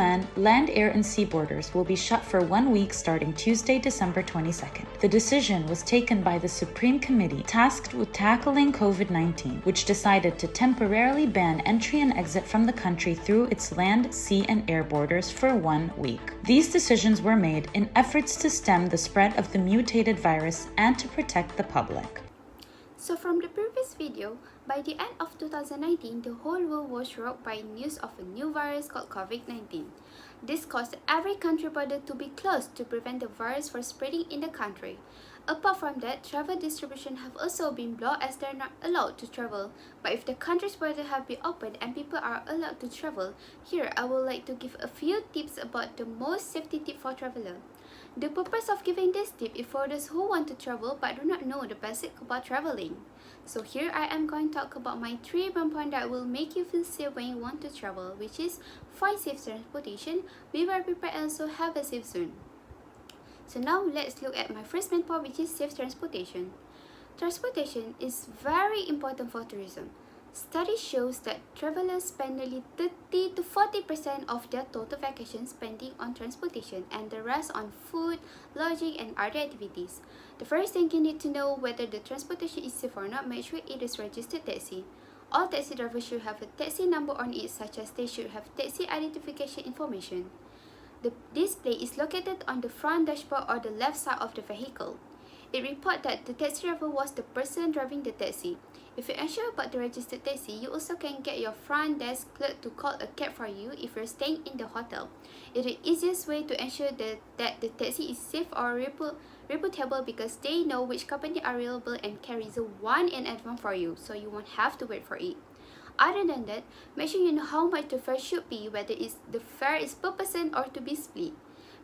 Oman, land, air, and sea borders will be shut for 1 week starting Tuesday, December 22nd. The decision was taken by the Supreme Committee tasked with tackling COVID-19, which decided to temporarily ban entry and exit from the country through its land, sea, and air borders for 1 week. These decisions were made in efforts to stem the spread of the mutated virus and to protect the public. So from the previous video, by the end of 2019, the whole world was rocked by news of a new virus called COVID-19. This caused every country border to be closed to prevent the virus from spreading in the country. Apart from that, travel distribution have also been blocked as they're not allowed to travel. But if the country's border have been opened and people are allowed to travel, here I would like to give a few tips about the most safety tip for traveler. The purpose of giving this tip is for those who want to travel but do not know the basic about traveling. So here I am going to talk about my 3 main points that will make you feel safe when you want to travel, which is find safe transportation, be well prepared, and also have a safe zone. So now let's look at my first main point, which is safe transportation. Transportation is very important for tourism. Study shows that travelers spend nearly 30 to 40% of their total vacation spending on transportation and the rest on food, lodging, and other activities. The first thing you need to know whether the transportation is safe or not, make sure it is registered taxi. All taxi drivers should have a taxi number on it, such as they should have taxi identification information. The display is located on the front dashboard or the left side of the vehicle. It reports that the taxi driver was the person driving the taxi. If you ensure about the registered taxi, you also can get your front desk clerk to call a cab for you if you're staying in the hotel. It is the easiest way to ensure that the taxi is safe or reputable because they know which company are available and can reserve one in advance for you, so you won't have to wait for it. Other than that, make sure you know how much the fare should be, whether the fare is per person or to be split,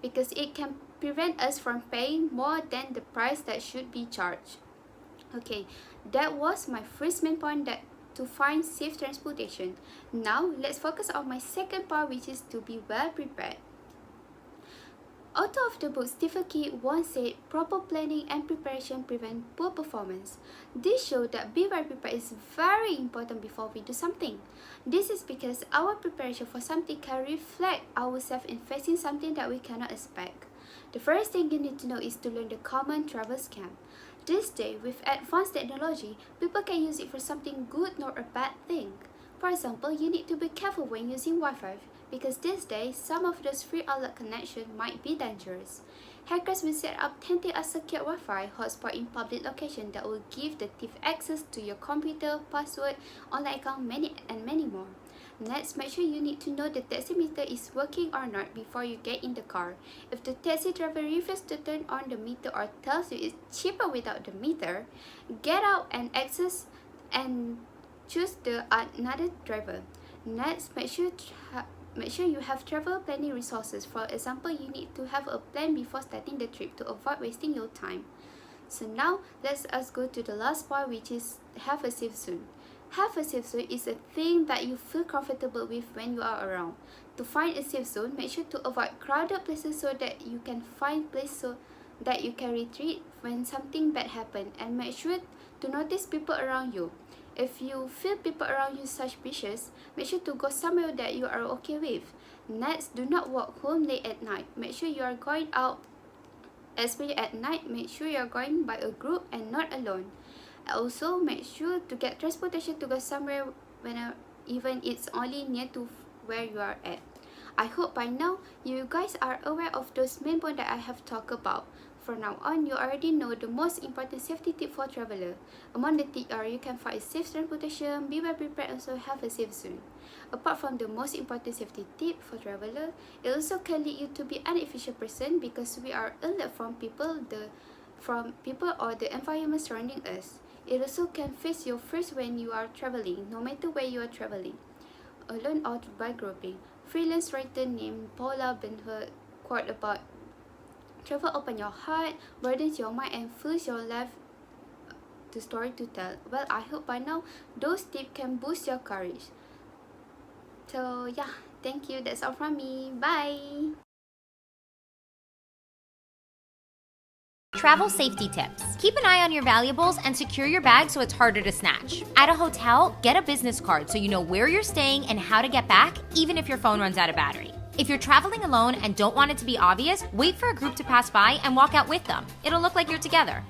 because it can prevent us from paying more than the price that should be charged. Okay, that was my first main point, that to find safe transportation. Now let's focus on my second part, which is to be well prepared. Author of the book Stephen King once said, proper planning and preparation prevent poor performance. This shows that be well prepared is very important before we do something. This is because our preparation for something can reflect ourselves in facing something that we cannot expect. The first thing you need to know is to learn the common travel scam. This day, with advanced technology, people can use it for something good, not a bad thing. For example, you need to be careful when using Wi-Fi, because these days, some of those free outlet connections might be dangerous. Hackers will set up tempting unsecured Wi-Fi hotspot in public locations that will give the thief access to your computer, password, online account, many more. Next, make sure you need to know the taxi meter is working or not before you get in the car. If the taxi driver refuses to turn on the meter or tells you it's cheaper without the meter, get out and access and choose another driver. Next, make sure you have travel planning resources. For example, you need to have a plan before starting the trip to avoid wasting your time. So now, let's go to the last part, which is have a safe zone. Have a safe zone is a thing that you feel comfortable with when you are around. To find a safe zone, make sure to avoid crowded places so that you can find places so that you can retreat when something bad happens, and make sure to notice people around you. If you feel people around you suspicious, make sure to go somewhere that you are okay with. Next, do not walk home late at night. Make sure you are going out, especially at night. Make sure you are going by a group and not alone. Also, make sure to get transportation to go somewhere even it's only near to where you are at. I hope by now you guys are aware of those main points that I have talked about. From now on, you already know the most important safety tip for traveler. Among the tips are you can find safe transportation, be well prepared, and also have a safe zone. Apart from the most important safety tip for traveler, it also can lead you to be an efficient person because we are alert from people or the environment surrounding us. It also can face your fears when you are traveling, no matter where you are traveling, alone or by grouping. Freelance writer named Paula Benhurt quote about travel open your heart, burdens your mind, and fills your life the story to tell. Well, I hope by now those tips can boost your courage. So yeah, thank you. That's all from me. Bye. Travel safety tips. Keep an eye on your valuables and secure your bag so it's harder to snatch. At a hotel, get a business card so you know where you're staying and how to get back, even if your phone runs out of battery. If you're traveling alone and don't want it to be obvious, wait for a group to pass by and walk out with them. It'll look like you're together.